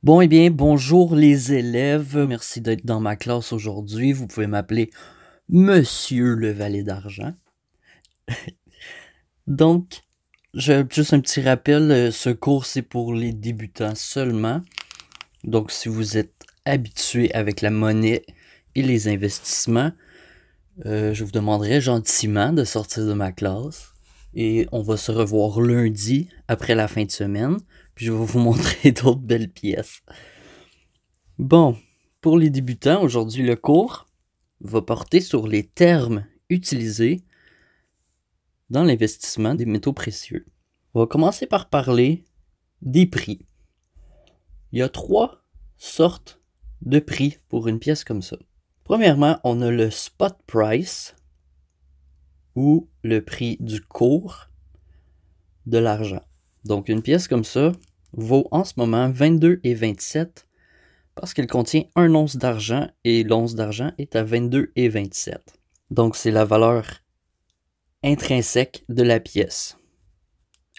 Bon, eh bien, bonjour les élèves. Merci d'être dans ma classe aujourd'hui. Vous pouvez m'appeler Monsieur le Valet d'Argent. Donc, juste un petit rappel, ce cours c'est pour les débutants seulement. Donc, si vous êtes habitué avec la monnaie et les investissements, je vous demanderai gentiment de sortir de ma classe. Et on va se revoir lundi après la fin de semaine. Puis je vais vous montrer d'autres belles pièces. Bon, pour les débutants, aujourd'hui le cours va porter sur les termes utilisés dans l'investissement des métaux précieux. On va commencer par parler des prix. Il y a 3 sortes de prix pour une pièce comme ça. Premièrement, on a le spot price ou le prix du cours de l'argent. Donc une pièce comme ça vaut en ce moment 22,27 parce qu'elle contient 1 once d'argent et l'once d'argent est à 22,27. Donc c'est la valeur intrinsèque de la pièce.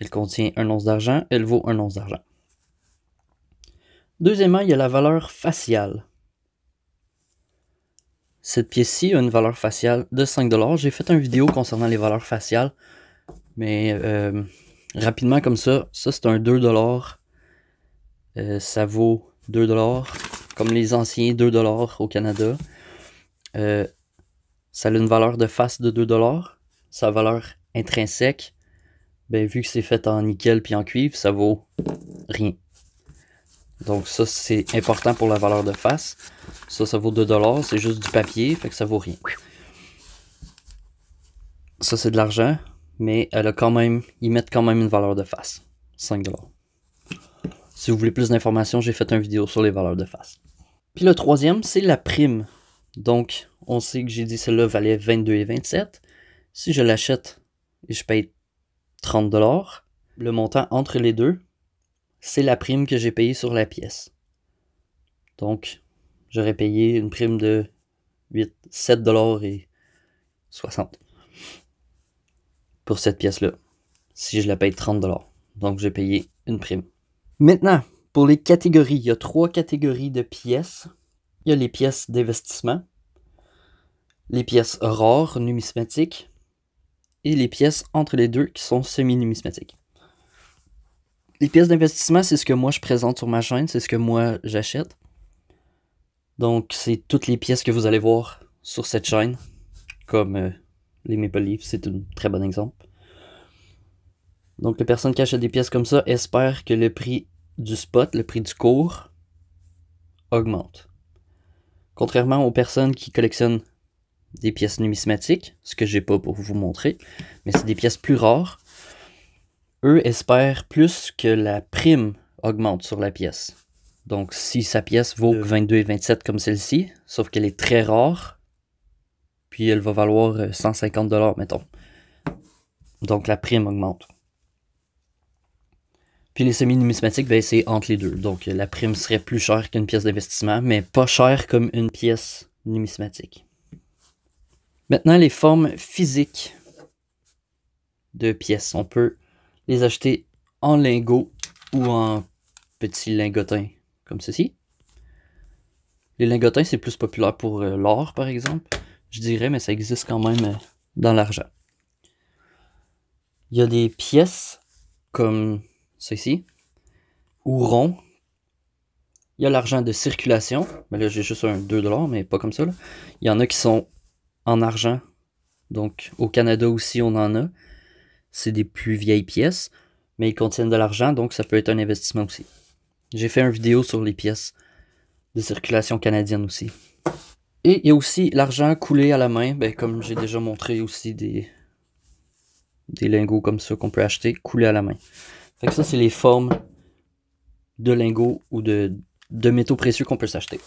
Elle contient 1 once d'argent, elle vaut 1 once d'argent. Deuxièmement, il y a la valeur faciale. Cette pièce-ci a une valeur faciale de 5$. J'ai fait une vidéo concernant les valeurs faciales, mais rapidement comme ça c'est un 2$. Ça vaut 2$, comme les anciens 2$ au Canada. Ça a une valeur de face de 2$. Sa valeur intrinsèque, ben, vu que c'est fait en nickel puis en cuivre, ça vaut rien. Donc ça, c'est important pour la valeur de face. Ça vaut 2$, c'est juste du papier, fait que ça vaut rien. Ça, c'est de l'argent, mais ils mettent quand même une valeur de face. 5$. Si vous voulez plus d'informations, j'ai fait une vidéo sur les valeurs de face. Puis le troisième, c'est la prime. Donc, on sait que j'ai dit celle-là valait 22,27. Si je l'achète et je paye 30$, le montant entre les deux, c'est la prime que j'ai payée sur la pièce. Donc, j'aurais payé une prime de 7,60$ pour cette pièce-là, si je la paye 30$. Donc, j'ai payé une prime. Maintenant, pour les catégories, il y a 3 catégories de pièces. Il y a les pièces d'investissement, les pièces rares, numismatiques, et les pièces entre les deux qui sont semi-numismatiques. Les pièces d'investissement, c'est ce que moi je présente sur ma chaîne, c'est ce que moi j'achète. Donc, c'est toutes les pièces que vous allez voir sur cette chaîne, comme les Maple Leafs, c'est un très bon exemple. Donc, les personnes qui achètent des pièces comme ça espèrent que le prix du spot, le prix du cours, augmente. Contrairement aux personnes qui collectionnent des pièces numismatiques, ce que j'ai pas pour vous montrer, mais c'est des pièces plus rares, eux espèrent plus que la prime augmente sur la pièce. Donc, si sa pièce vaut 22,27 comme celle-ci, sauf qu'elle est très rare, puis elle va valoir 150$, mettons. Donc, la prime augmente. Puis les semi-numismatiques, ben, c'est entre les deux. Donc, la prime serait plus chère qu'une pièce d'investissement, mais pas chère comme une pièce numismatique. Maintenant, les formes physiques de pièces. On peut les acheter en lingots ou en petits lingotins, comme ceci. Les lingotins, c'est plus populaire pour l'or, par exemple, je dirais, mais ça existe quand même dans l'argent. Il y a des pièces comme ceci, ou rond. Il y a l'argent de circulation, mais là j'ai juste un 2$, mais pas comme ça, là. Il y en a qui sont en argent, donc au Canada aussi on en a. C'est des plus vieilles pièces, mais ils contiennent de l'argent, donc ça peut être un investissement aussi. J'ai fait une vidéo sur les pièces de circulation canadienne aussi. Et il y a aussi l'argent coulé à la main, ben, comme j'ai déjà montré aussi des lingots comme ça qu'on peut acheter coulés à la main. Fait que ça, c'est les formes de lingots ou de métaux précieux qu'on peut s'acheter.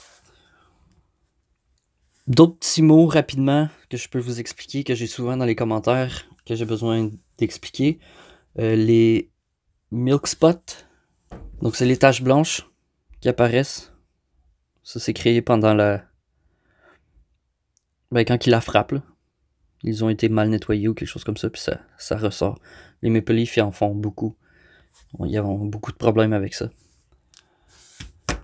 D'autres petits mots rapidement que je peux vous expliquer, que j'ai souvent dans les commentaires, que j'ai besoin d'expliquer. Les milk spots, donc c'est les taches blanches qui apparaissent. Ça, c'est créé pendant quand ils la frappent, là. Ils ont été mal nettoyés ou quelque chose comme ça, puis ça ressort. Les Maple Leafs en font beaucoup. Ils ont beaucoup de problèmes avec ça.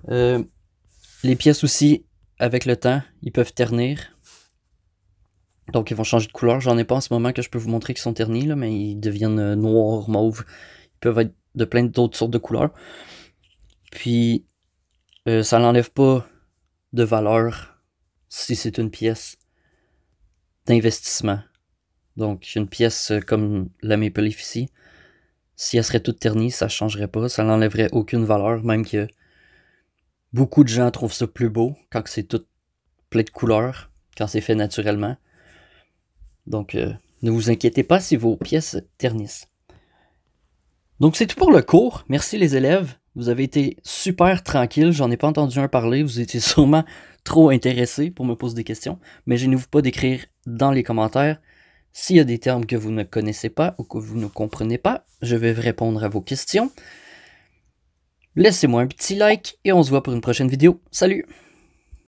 Les pièces aussi, avec le temps, ils peuvent ternir. Donc ils vont changer de couleur. J'en ai pas en ce moment que je peux vous montrer qu'ils sont ternis, là, mais ils deviennent noirs, mauves. Ils peuvent être de plein d'autres sortes de couleurs. Puis ça n'enlève pas de valeur si c'est une pièce d'investissement. Donc une pièce comme la Maple Leaf ici, si elle serait toute ternie, ça ne changerait pas, ça n'enlèverait aucune valeur, même que beaucoup de gens trouvent ça plus beau quand c'est tout plein de couleurs, quand c'est fait naturellement. Donc ne vous inquiétez pas si vos pièces ternissent. Donc c'est tout pour le cours. Merci les élèves. Vous avez été super tranquilles. J'en ai pas entendu un parler. Vous étiez sûrement trop intéressés pour me poser des questions. Mais gênez-vous pas d'écrire dans les commentaires s'il y a des termes que vous ne connaissez pas ou que vous ne comprenez pas. Je vais répondre à vos questions. Laissez-moi un petit like et on se voit pour une prochaine vidéo. Salut!